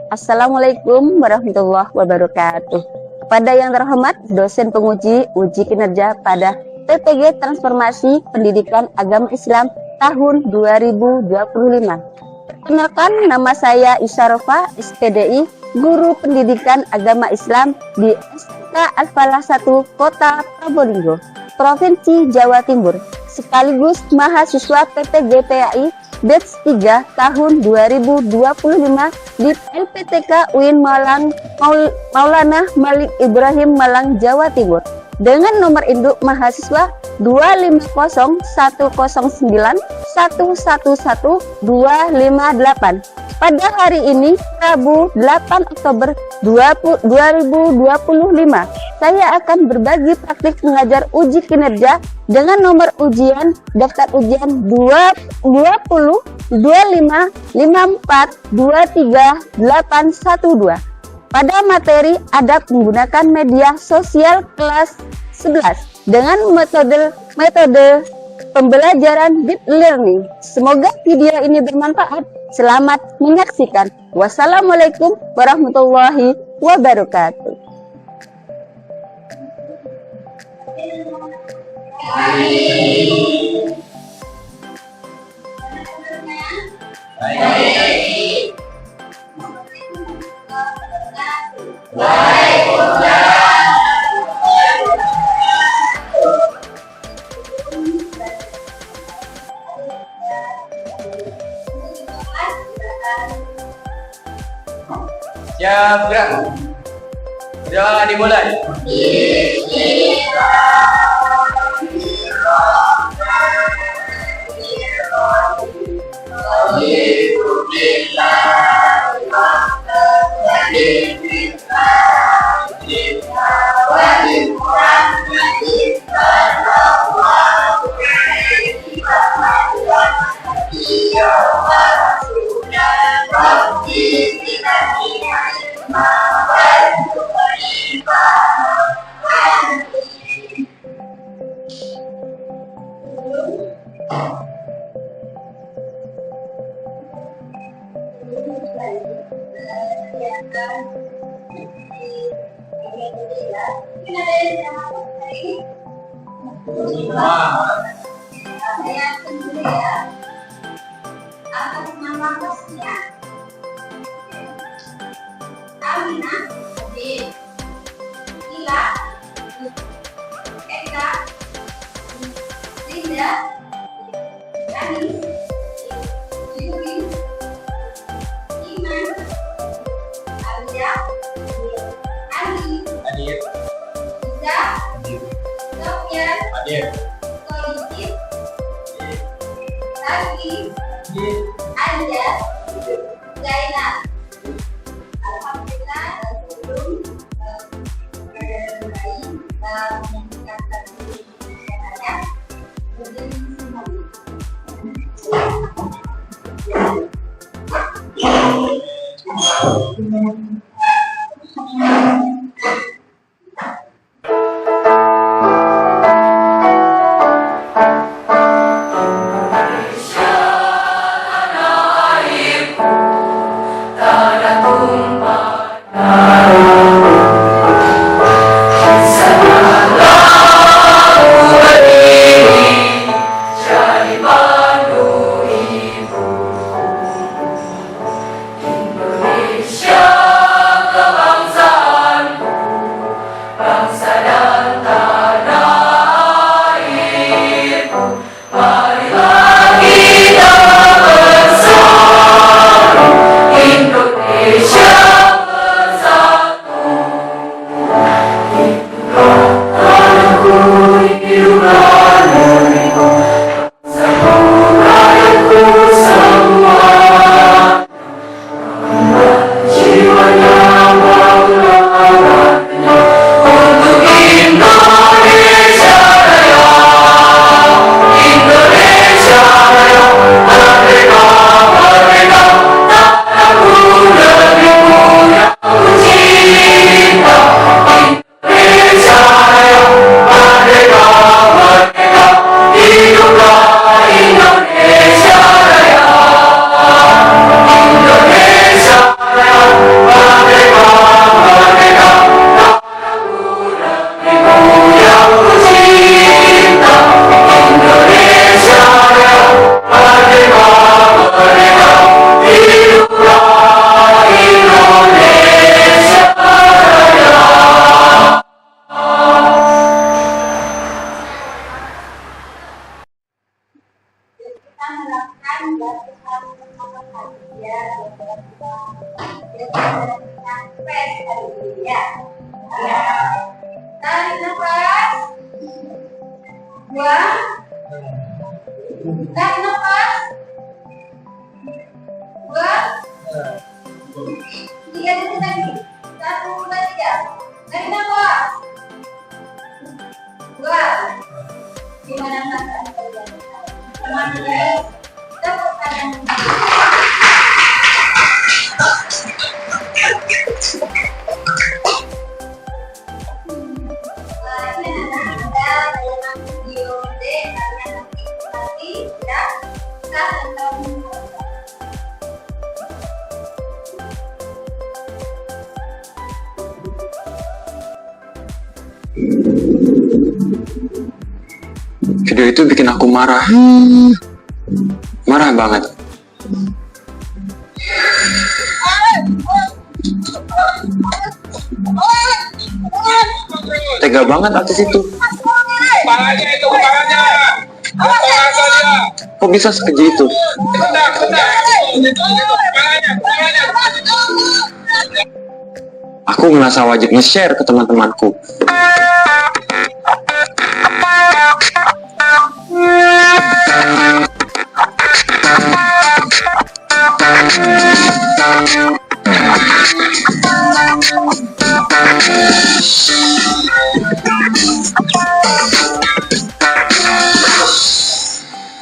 Assalamualaikum warahmatullahi wabarakatuh. Kepada yang terhormat dosen penguji uji kinerja pada TPG Transformasi Pendidikan Agama Islam tahun 2025. Perkenalkan, nama saya Isyarofa, SPDI, Guru Pendidikan Agama Islam di SMK Al-Falah 1 Kota Probolinggo, Provinsi Jawa Timur, sekaligus mahasiswa PTGPAI Batch 3 tahun 2025 di LPTK UIN Maulana Malik Ibrahim Malang, Jawa Timur, dengan nomor induk mahasiswa 25019111258. Pada hari ini, Rabu 8 Oktober 2025, saya akan berbagi praktik mengajar uji kinerja dengan nomor ujian daftar ujian 20.55.54.23.812 pada materi adab menggunakan media sosial kelas 11 dengan metode pembelajaran deep learning. Semoga video ini bermanfaat. Selamat menyaksikan. Wassalamualaikum warahmatullahi wabarakatuh. Siap, gerak. Sudah dimulai. Atas nama bosnya Aminah, Ila, Eka, Linda, Anis, Yuri, Iman, Alia, Ali, Iza, Sofian, Solikin, Lagi, Anja, Zainal. Alhamdulillah, sebelum baik meningkatkan kesehatannya, berdiri semua. Tarik nafas. Buang. Tarik nafas. Buang. 3 detik lagi. 1, 2, 3. Tarik nafas. Buang. Gimana perasaan kalian? Teman-teman, tepuk tangan. Video itu bikin aku marah. Marah banget. Tega banget artis itu. Kepalanya itu, kepalanya. Kepalanya dia. Kok bisa sekeji itu? Bentar. Kepalanya. Aku merasa wajib nge-share ke teman-temanku.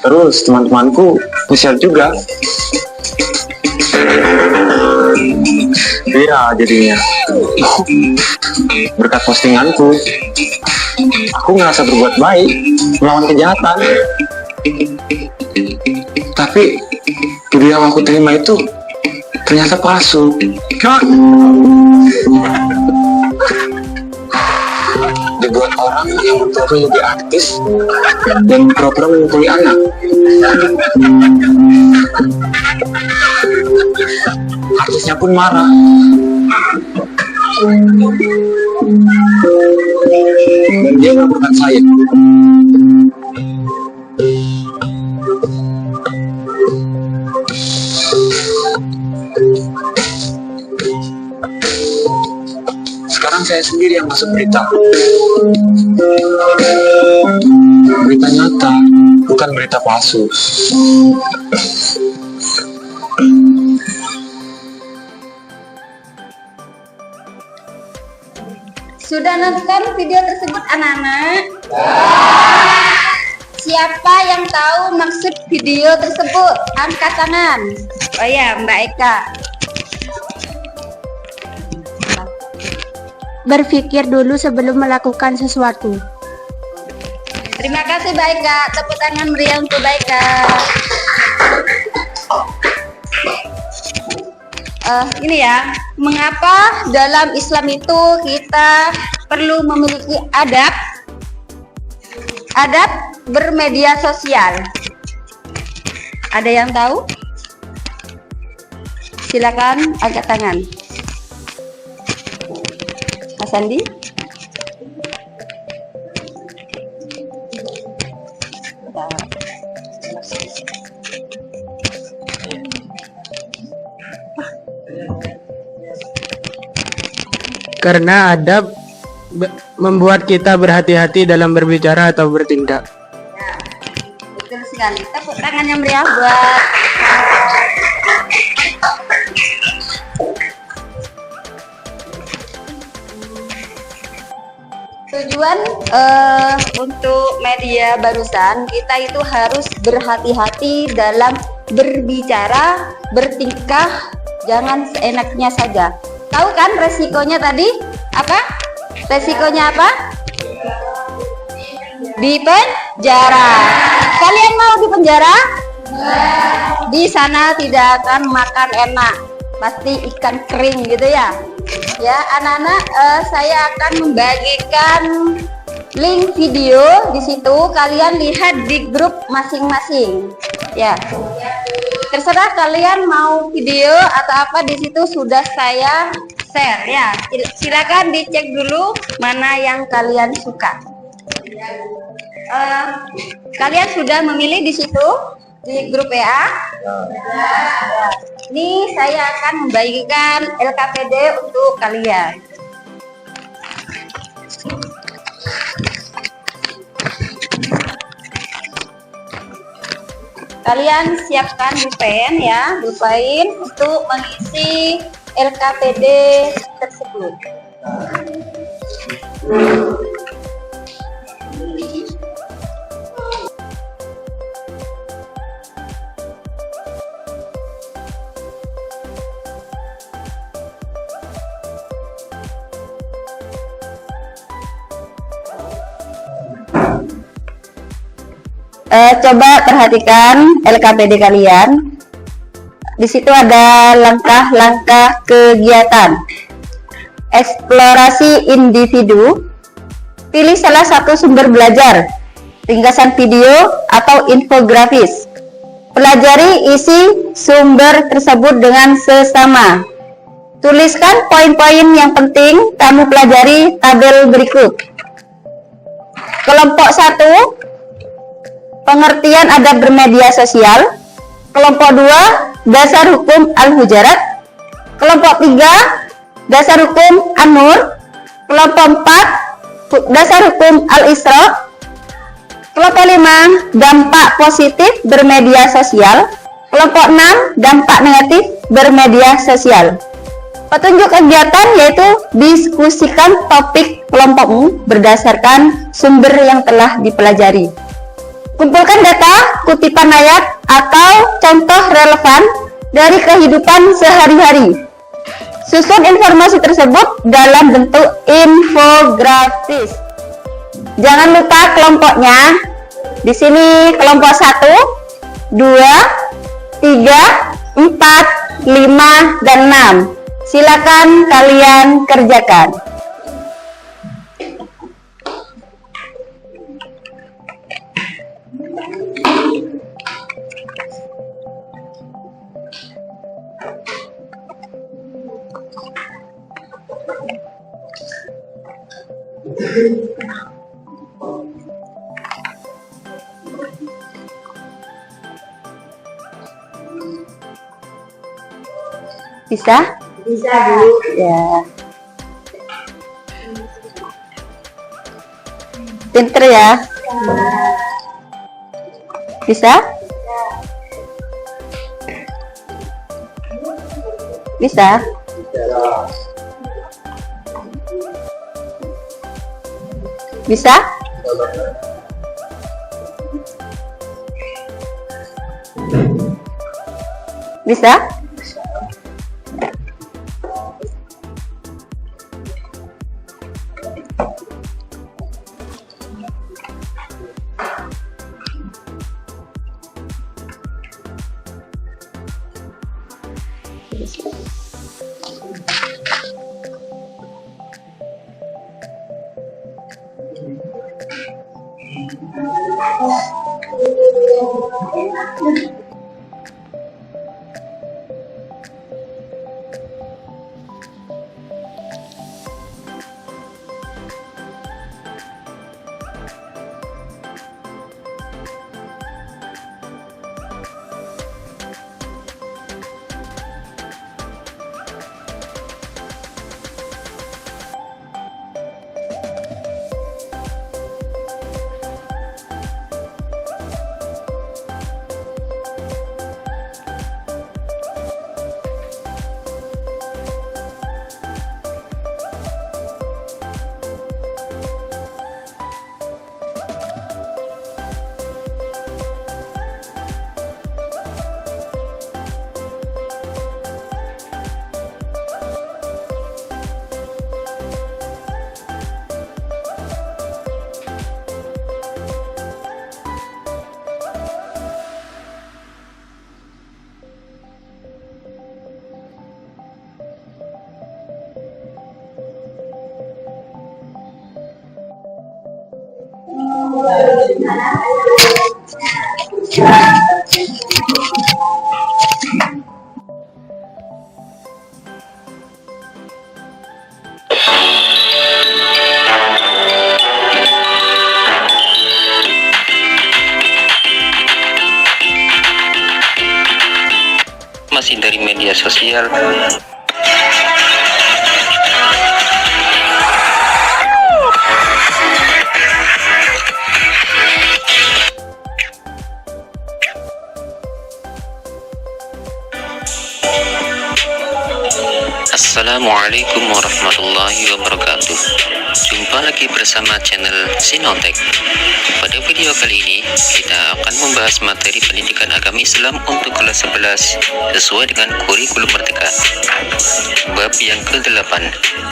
Terus teman-temanku nge-share juga. Viral jadinya. Berkat postinganku, aku ngerasa berbuat baik, melawan kejahatan. Tapi video yang aku terima itu ternyata palsu. Dibuat orang yang pura-pura jadi artis dan pura-pura menyukui anak. Artisnya pun marah. Dan dia melaporkan saya. Sekarang saya sendiri yang masuk berita. Berita nyata, bukan berita palsu. Sudah nonton video tersebut anak-anak? Siapa yang tahu maksud video tersebut? Angkat tangan. Oh ya, Mbak Eka. Berpikir dulu sebelum melakukan sesuatu. Terima kasih Mbak Eka. Tepuk tangan meriah untuk Mbak Eka. Ini ya, mengapa dalam Islam itu kita perlu memiliki adab bermedia sosial? Ada yang tahu? Silakan angkat tangan. Mas Andi? Karena adab membuat kita berhati-hati dalam berbicara atau bertindak. Ya, betul sekali. Tepuk tangan yang meriah buat tujuan untuk media barusan kita itu harus berhati-hati dalam berbicara, bertingkah, jangan seenaknya saja. Tahu kan resikonya tadi? Apa? Resikonya apa? Di penjara. Kalian mau di penjara? Di sana tidak akan makan enak, pasti ikan kering gitu ya. Ya anak-anak, saya akan membagikan link video di situ. Kalian lihat di grup masing-masing. Ya, terserah kalian mau video atau apa, di situ sudah saya share ya. Silakan dicek dulu mana yang kalian suka. Kalian sudah memilih di situ di grup WA. Ini saya akan membagikan LKPD untuk kalian. Kalian siapkan pulpen ya, pulpen untuk mengisi LKPD tersebut. Coba perhatikan LKPD kalian. Di situ ada langkah-langkah kegiatan. Eksplorasi individu. Pilih salah satu sumber belajar, ringkasan video atau infografis. Pelajari isi sumber tersebut dengan sesama. Tuliskan poin-poin yang penting kamu pelajari tabel berikut. Kelompok 1, pengertian adab bermedia sosial. Kelompok 2, dasar hukum Al-Hujarat. Kelompok 3, dasar hukum An-Nur. Kelompok 4, dasar hukum Al-Isra. Kelompok 5, dampak positif bermedia sosial. Kelompok 6, dampak negatif bermedia sosial. Petunjuk kegiatan yaitu diskusikan topik kelompokmu berdasarkan sumber yang telah dipelajari. Kumpulkan data, kutipan ayat, atau contoh relevan dari kehidupan sehari-hari. Susun informasi tersebut dalam bentuk infografis. Jangan lupa kelompoknya. Di sini kelompok 1, 2, 3, 4, 5, dan 6. Silakan kalian kerjakan. Bisa? Bisa, Bu. Ya. Pinter ya? Bisa? Bisa? Bisa? Bisa? Masih dari media sosial. Assalamualaikum warahmatullahi wabarakatuh. Jumpa lagi bersama channel Sinotek. Pada video kali ini kita akan membahas materi pendidikan agama Islam untuk kelas 11 sesuai dengan kurikulum Merdeka. Bab yang ke-8,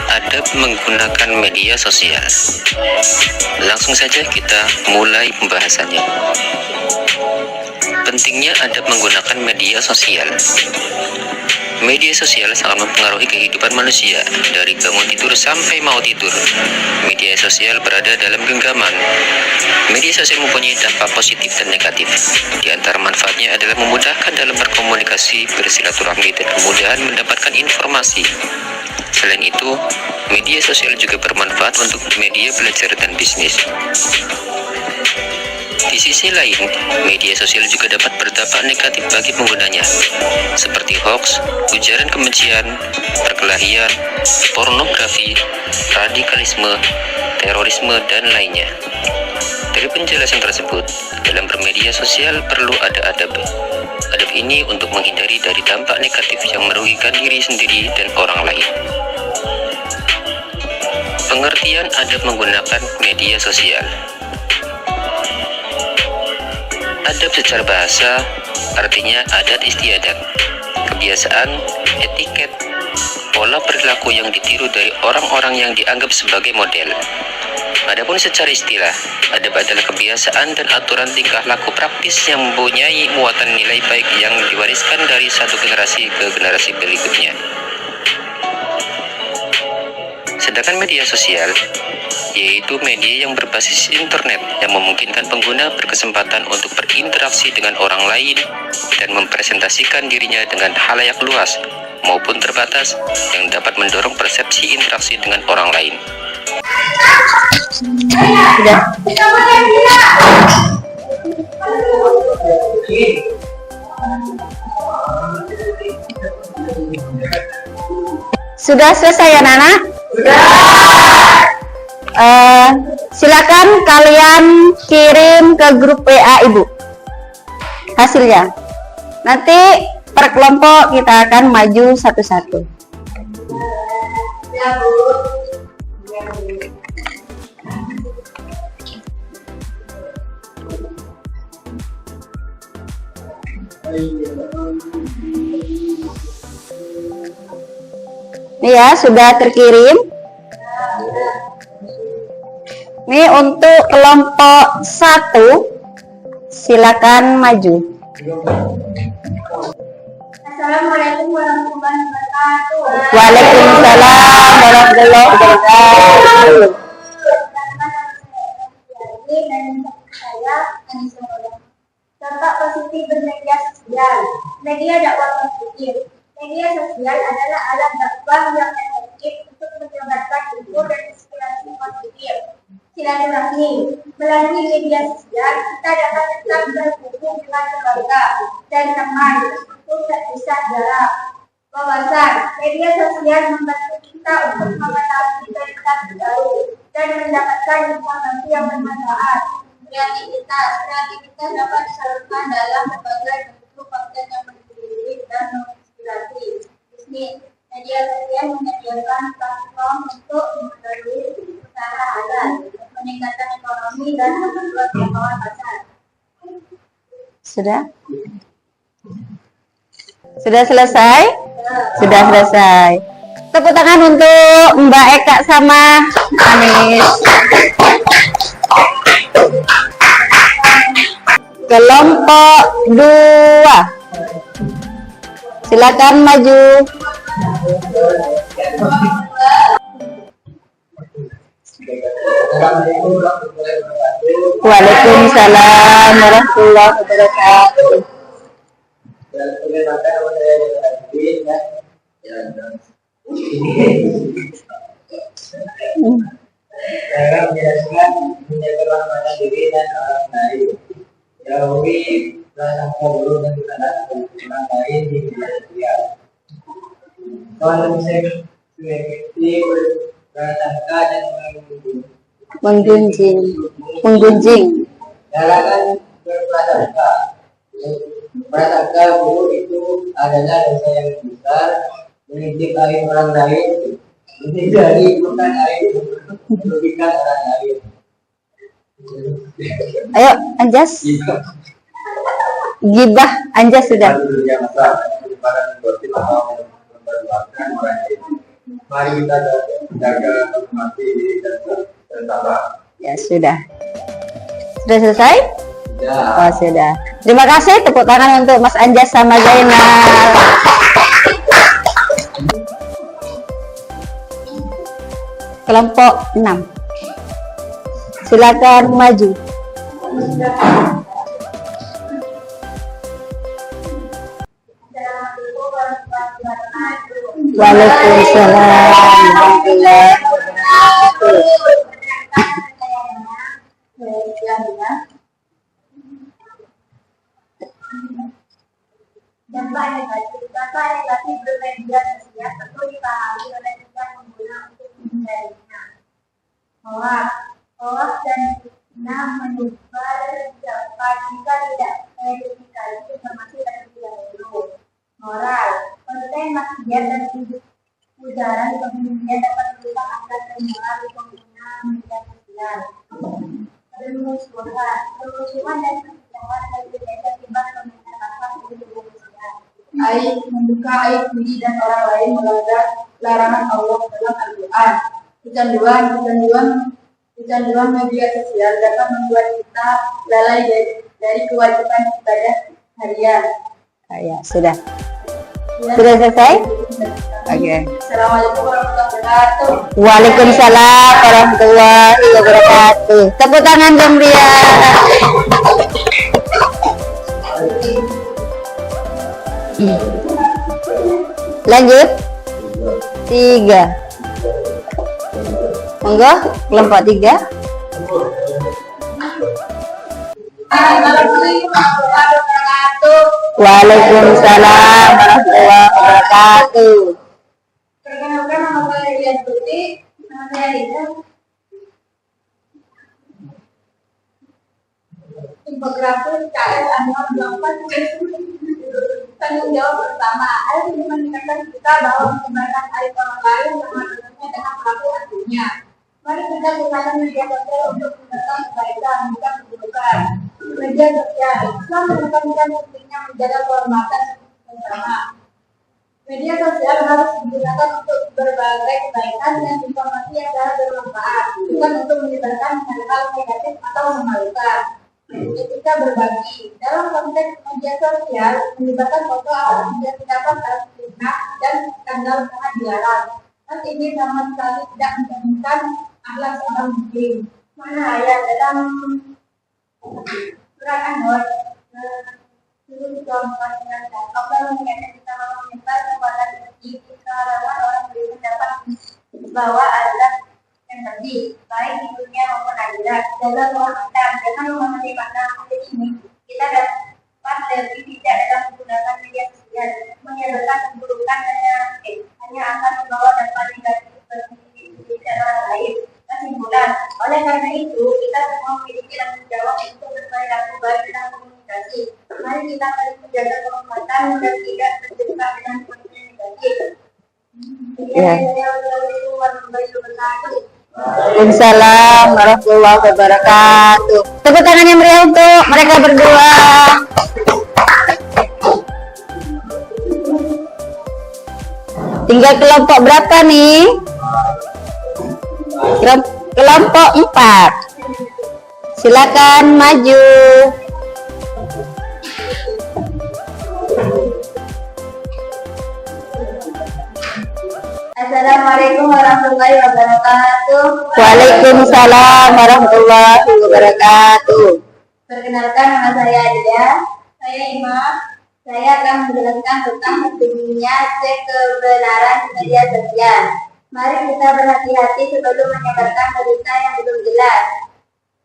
adab menggunakan media sosial. Langsung saja kita mulai pembahasannya. Pentingnya adab menggunakan media sosial. Media sosial sangat mempengaruhi kehidupan manusia dari bangun tidur sampai mau tidur. Media sosial berada dalam genggaman. Media sosial mempunyai dampak positif dan negatif. Di antara manfaatnya adalah memudahkan dalam berkomunikasi, bersilaturahmi, dan kemudahan mendapatkan informasi. Selain itu, media sosial juga bermanfaat untuk media belajar dan bisnis. Di sisi lain, media sosial juga dapat berdampak negatif bagi penggunanya, seperti hoax, ujaran kebencian, perkelahian, pornografi, radikalisme, terorisme, dan lainnya. Dari penjelasan tersebut, dalam bermedia sosial perlu ada adab. Adab ini untuk menghindari dari dampak negatif yang merugikan diri sendiri dan orang lain. Pengertian adab menggunakan media sosial. Adab secara bahasa artinya adat istiadat, kebiasaan, etiket, pola perilaku yang ditiru dari orang-orang yang dianggap sebagai model. Adapun secara istilah, adab adalah kebiasaan dan aturan tingkah laku praktis yang mempunyai muatan nilai baik yang diwariskan dari satu generasi ke generasi berikutnya. Sedangkan media sosial yaitu media yang berbasis internet yang memungkinkan pengguna berkesempatan untuk berinteraksi dengan orang lain dan mempresentasikan dirinya dengan khalayak luas maupun terbatas yang dapat mendorong persepsi interaksi dengan orang lain. Sudah selesai ya Nana? Silakan kalian kirim ke grup WA Ibu hasilnya. Nanti per kelompok kita akan maju satu-satu. Ya, Bu. Ini ya sudah terkirim. Ini untuk kelompok 1, silakan maju. Assalamualaikum warahmatullahi wabarakatuh. Waalaikumsalam warahmatullahi wabarakatuh. Saya Anissa Maulana. Dampak positif bermedia sosial. Media dakwah positif. Media sosial adalah alat dakwah yang efektif untuk menyebarkan ilmu dan inspirasi positif. Silaturahmi. Melalui media sosial, kita dapat tetap berhubung dengan keluarga dan teman meskipun terpisah jarak. Wawasan. Media sosial membantu kita untuk mengetahui berita terbaru dan mendapatkan informasi yang bermanfaat. Kreativitas. Kreativitas dapat disalurkan dalam berbagai bentuk konten yang mendidik dan menginspirasi. Bisnis. Media sosial menyediakan platform untuk mengetahui usaha halal, meningkatkan ekonomi dan memperluas jangkauan pasar. Sudah? Sudah selesai? Sudah selesai. Tepuk tangan untuk Mbak Eka sama Anis. Kelompok 2, silakan maju. Waalaikumsalam warahmatullahi wabarakatuh. Cara menjelaskan menjaga kehormatan diri dan orang lain. Jauhi prasangka buruk dan terhadap orang lain di media sosial. Konsep selektif prasangka dan menggunjing. Larangan berprasangka. Prasangka buruk itu adalah dosa yang besar, mengintip aib orang lain Ini dari bukan air, merugikan orang lain. Ayo, Anjas. Gibah, Anjas sudah. Mari kita jaga hormati diri dan sabar. Ya sudah. Sudah selesai? Ya. Oh sudah. Terima kasih, tepuk tangan untuk Mas Anjas sama Zainal. Kelompok 6. Silakan maju. Waalaikumsalam warahmatullahi wabarakatuh. Dampak negatif bermedia sosial tentu dipahami oleh setiap pengguna untuk menghindarinya. Hoax dan fitnah menyebar cepat jika tidak verifikasi informasi terlebih dahulu. Moral, konten maksiat dan ujaran kebencian dapat merusak akhlak dan moral pengguna media sosial. Permusuhan dan perpecahan bagi mereka akibat komentar apa di media sosial. Membuka aib diri dan orang lain melanggar larangan Allah dalam Al-Quran. Kecanduan media sosial dapat membuat kita lalai dari kewajiban ibadah harian. Ya, sudah. Sudah selesai? Oke. Assalamualaikum warahmatullahi wabarakatuh. Waalaikumsalam warahmatullahi wabarakatuh. Tepuk tangan dong dia. Lanjut. 3. Monggo, kelompok 3. Assalamualaikum warahmatullahi wabarakatuh. Waalaikumsalam warahmatullahi wabarakatuh. Perkenalkan, nama saya Rian Putri. Nama saya Rita. Infografis KS Anual 24. Tanggung jawab pertama, ayo mengingatkan kita bahwa menyebarkan aib orang lain sama tentunya dengan pelaku aslinya. Mari kita gunakan media sosial untuk menyebarkan kebaikan, bukan keburukan. Media sosial, Islam menekankan pentingnya menjaga kehormatan bersama. Media sosial harus digunakan untuk berbagai kebaikan dan informasi yang sangat bermanfaat, bukan untuk menyebarkan hal-hal negatif atau memalukan. Etika berbagi dalam konteks media sosial menyebarkan foto atau video pendapat harus fitnah dan skandal sangat dilarang. Hal ini sama sekali tidak mencerminkan akhlak seorang muslim. Mana ayat dalam surat An-Nur 24 Allah mengingatkan kita menyebar kepada rezeki kalangan orang beri pendapat bahwa azab yang tadi baik di dunia maupun akhirat. Jaga kehormatan, jangan memahami makna hadis ini. Kita dapat lebih bijak dalam menggunakan media sosial. Menyebarkan keburukan hanya akan membawa dampak negatif bagi cara lain. Kesimpulan, oleh karena itu kita semua memiliki tanggung jawab untuk berperilaku baik dalam komunikasi. Mari kita saling menjaga kehormatan dan tidak terjebak dengan konten negatif. Assalamualaikum warahmatullahi wabarakatuh. Waalaikumsalam warahmatullahi wabarakatuh. Tepuk tangan yang meriah untuk mereka berdua. Tinggal kelompok berapa nih? Kelompok 4. Silakan maju. Assalamualaikum warahmatullahi wabarakatuh. Waalaikumsalam warahmatullahi wabarakatuh. Perkenalkan, nama saya Adia. Saya Imam. Saya akan menjelaskan tentang pentingnya cek kebenaran di media sosial. Mari kita berhati-hati sebelum menyebarkan berita yang belum jelas.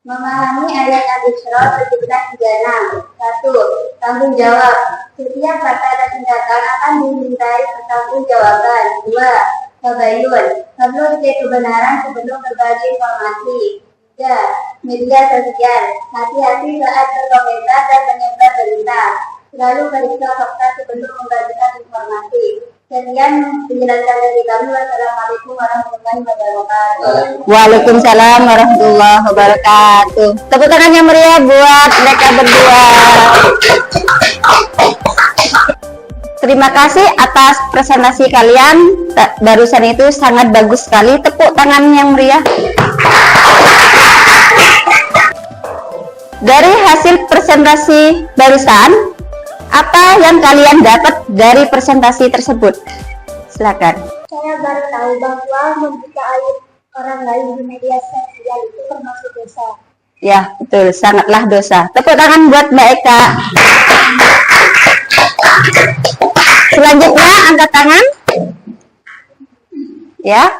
Memahami ayat Al-Isra 17:36. 1. Tanggung jawab. Setiap kata dan tindakan akan dimintai pertanggungjawaban. 2. Tabayun. Perlu cek kebenaran sebelum berbagi informasi. 3. Media sosial. Hati-hati saat berkomentar dan menyebar berita. Selalu periksa fakta sebelum membagikan informasi. Sekian penjelasan dari kami. Wassalamualaikum warahmatullahi wabarakatuh. Waalaikumsalam warahmatullahi wabarakatuh. Tepuk tangan yang meriah buat mereka berdua. Terima kasih atas presentasi kalian. Barusan itu sangat bagus sekali. Tepuk tangan yang meriah. Dari hasil presentasi barusan, apa yang kalian dapat dari presentasi tersebut? Silakan. Saya baru tahu bahwa membuka aib orang lain di media sosial itu termasuk dosa. Ya, betul. Sangatlah dosa. Tepuk tangan buat Mbak Eka. Selanjutnya, angkat tangan. Ya.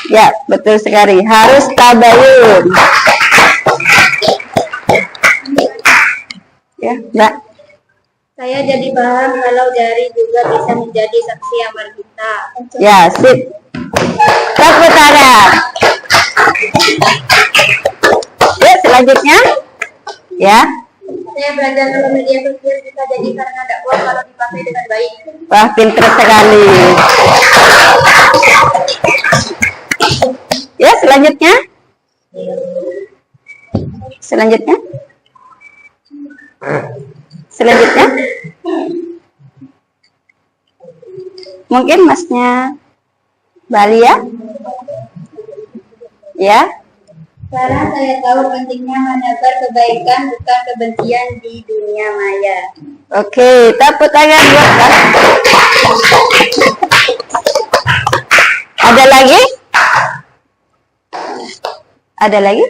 Ya, betul sekali. Harus tabayun. Ya, Mbak. Saya jadi paham kalau jari juga bisa menjadi saksi amal kita. Ya, sip. Tepuk tangan. Ya, selanjutnya. Ya. Saya belajar kalau media sosial bisa jadi karena dakwah kalau dipakai dengan baik. Wah, pintar sekali. Ya, selanjutnya. Selanjutnya. Selanjutnya. Mungkin masnya Balia. Ya. Sekarang saya tahu pentingnya menebar kebaikan bukan kebencian di dunia maya. Oke, tepuk tangan buat kalian. Ada lagi? Ada lagi?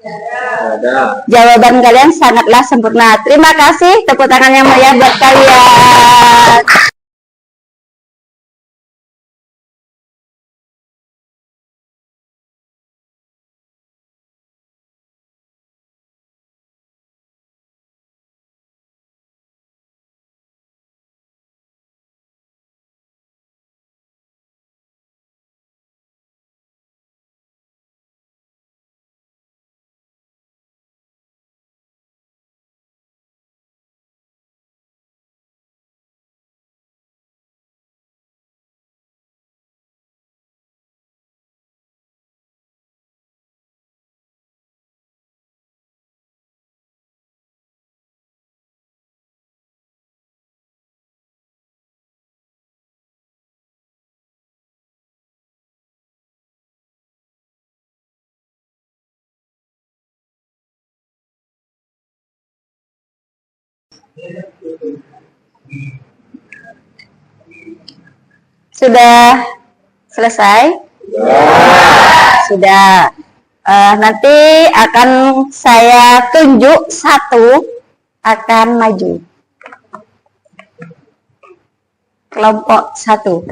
Ada. Jawaban kalian sangatlah sempurna. Terima kasih. Tepuk tangan yang meriah buat kalian. Sudah selesai? Sudah. Nanti akan saya tunjuk satu akan maju. Kelompok satu.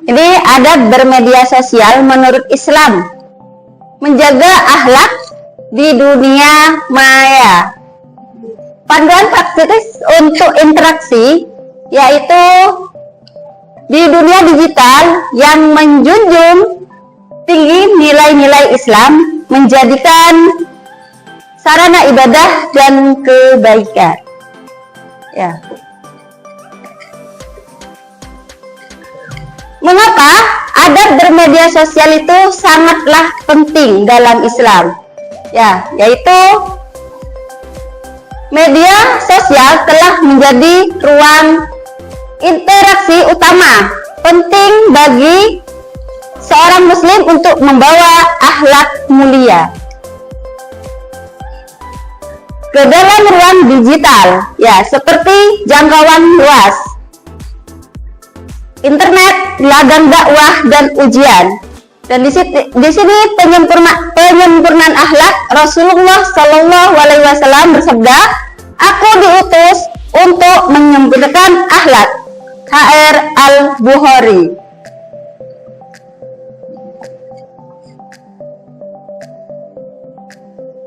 Ini adab bermedia sosial menurut Islam. Menjaga akhlak di dunia maya. Panduan praktis untuk interaksi yaitu di dunia digital yang menjunjung tinggi nilai-nilai Islam, menjadikan sarana ibadah dan kebaikan. Ya. Mengapa adab bermedia sosial itu sangatlah penting dalam Islam? Ya, yaitu media sosial telah menjadi ruang interaksi utama penting bagi seorang muslim untuk membawa akhlak mulia ke dalam ruang digital, ya, seperti jangkauan luas, internet, ladang dakwah dan ujian. Dan di sini penyempurnaan akhlak Rasulullah Shallallahu Alaihi Wasallam bersabda, "Aku diutus untuk menyempurnakan akhlak." HR Al-Bukhari.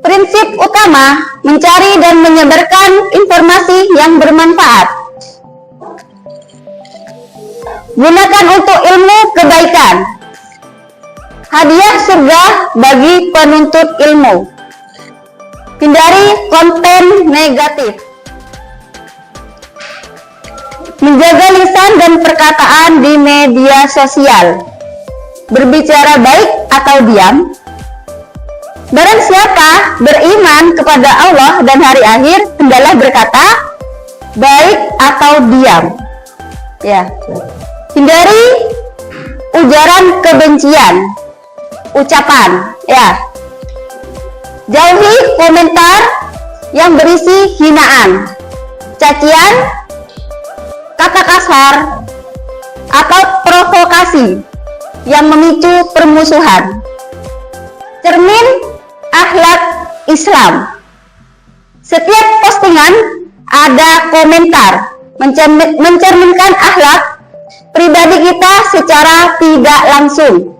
Prinsip utama mencari dan menyebarkan informasi yang bermanfaat. Gunakan untuk ilmu kebaikan. Hadiah surga bagi penuntut ilmu. Hindari konten negatif. Menjaga lisan dan perkataan di media sosial. Berbicara baik atau diam. Barang siapa beriman kepada Allah dan hari akhir, hendaklah berkata baik atau diam. Ya. Hindari ujaran kebencian, ucapan, ya. Jauhi komentar yang berisi hinaan, cacian, kata kasar, atau provokasi yang memicu permusuhan. Cermin akhlak Islam. Setiap postingan ada komentar mencerminkan akhlak pribadi kita secara tidak langsung.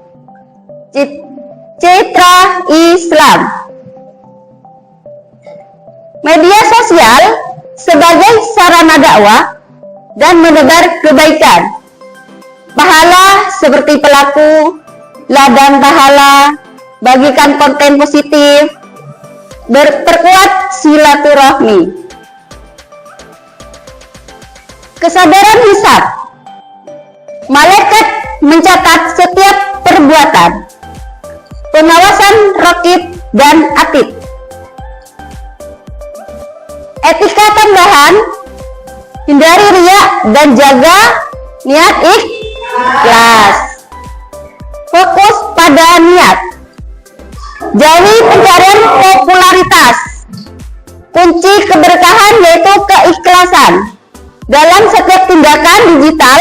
Citra Islam. Media sosial sebagai sarana dakwah dan menebar kebaikan. Pahala seperti pelaku, ladang pahala, bagikan konten positif, berperkuat silaturahmi. Kesadaran hisab. Malaikat mencatat setiap perbuatan. Pengawasan raqib dan atid. Etika tambahan. Hindari riya dan jaga niat ikhlas. Fokus pada niat. Jauhi pencarian popularitas. Kunci keberkahan yaitu keikhlasan. Dalam setiap tindakan digital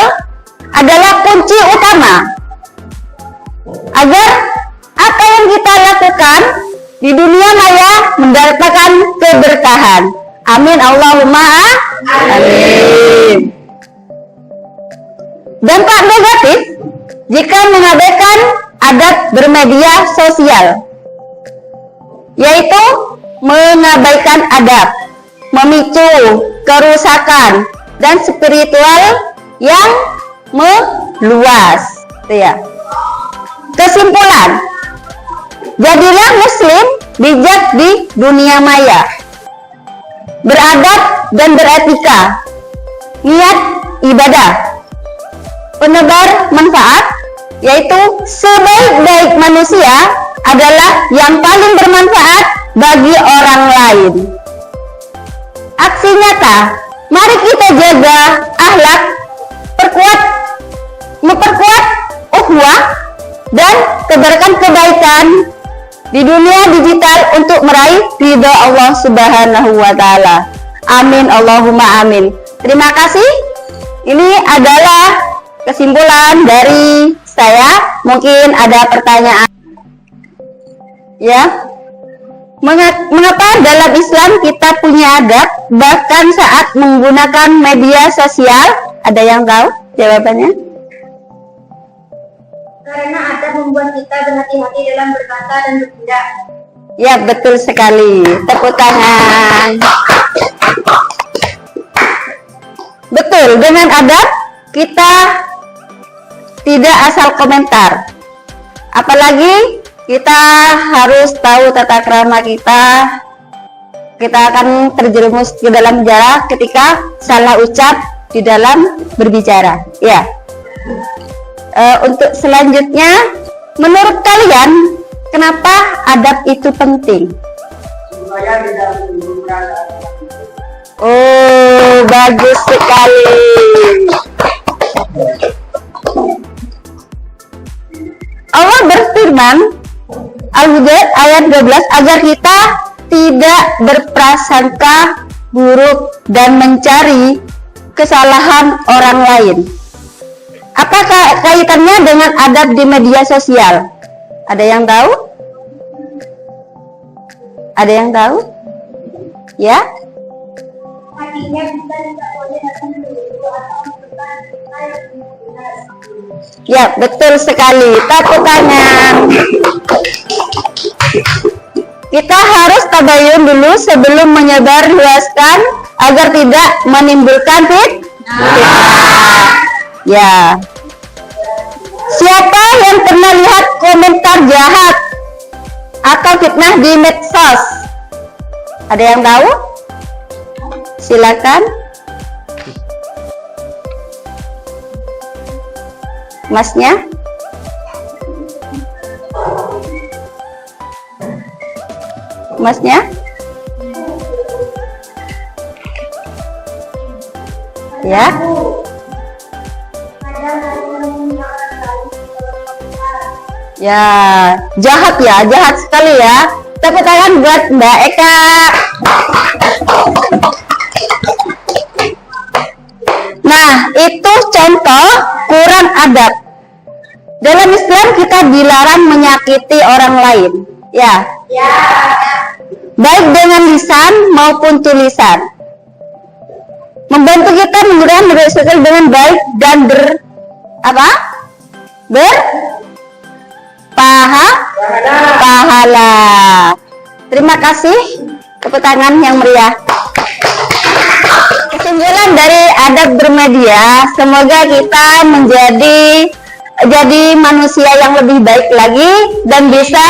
adalah kunci utama agar apa yang kita lakukan di dunia maya mendatangkan keberkahan. Amin Allahumma amin. Dampak negatif jika mengabaikan adab bermedia sosial, yaitu mengabaikan adab, memicu kerusakan dan spiritual yang meluas. Ya. Kesimpulan, jadilah muslim bijak di dunia maya, beradab dan beretika, niat ibadah, penebar manfaat, yaitu sebaik-baik manusia adalah yang paling bermanfaat bagi orang lain. Aksi nyata, mari kita jaga akhlak, memperkuat ukhuwah dan tebarkan kebaikan di dunia digital untuk meraih ridha Allah Subhanahu wa taala. Amin Allahumma amin. Terima kasih. Ini adalah kesimpulan dari saya. Mungkin ada pertanyaan. Ya. Mengapa dalam Islam kita punya adab bahkan saat menggunakan media sosial? Ada yang tahu jawabannya? Karena adab membuat kita berhati-hati dalam berkata dan bertindak. Ya, betul sekali. Tepuk tangan. Betul, dengan adab kita tidak asal komentar. Apalagi kita harus tahu tata krama kita. Kita akan terjerumus ke dalam jarak ketika salah ucap di dalam berbicara. Ya. Untuk selanjutnya, menurut kalian kenapa adab itu penting? Supaya tidak menimbulkan Oh, bagus sekali. Allah berfirman, Al-Hujurat ayat 12, agar kita tidak berprasangka buruk dan mencari kesalahan orang lain. Apakah kaitannya dengan adab di media sosial? Ada yang tahu? Ada yang tahu? Ya? Artinya kita tidak boleh datang dulu atau melakukan hal yang benar. Ya, betul sekali. Tepuk tangan. Kita harus tabayun dulu sebelum menyebarluaskan agar tidak menimbulkan fitnah. Ya. Siapa yang pernah lihat komentar jahat atau fitnah di medsos? Ada yang tahu? Silakan. Masnya? Masnya? Ya. Ya, jahat ya, jahat sekali ya. Tepuk tangan buat Mbak Eka. Nah, itu contoh kurang adab. Dalam Islam kita dilarang menyakiti orang lain, ya. Baik dengan lisan maupun tulisan. Membantu kita menggunakan media sosial dengan baik dan pahala. Terima kasih. Tepuk tangan yang meriah. Kesimpulan dari adab bermedia, semoga kita jadi manusia yang lebih baik lagi dan kita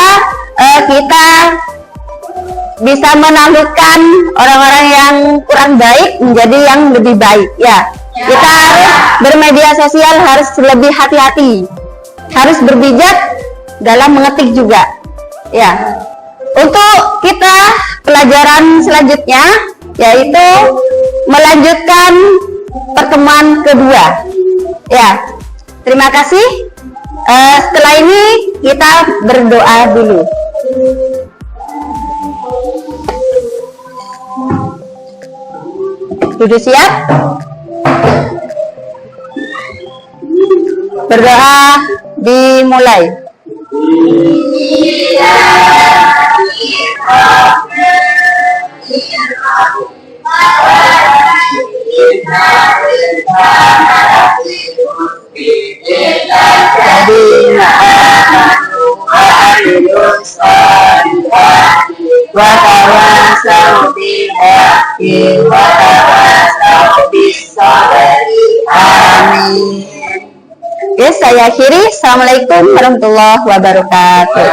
bisa menaklukkan orang-orang yang kurang baik menjadi yang lebih baik ya. Kita harus bermedia sosial harus lebih hati-hati, harus berbijak dalam mengetik juga ya. Untuk kita pelajaran selanjutnya yaitu melanjutkan pertemuan kedua ya. Terima kasih. Setelah ini kita berdoa dulu. Sudah siap? Berdoa dimulai. Amin. Oke, saya akhiri. Assalamualaikum warahmatullahi wabarakatuh.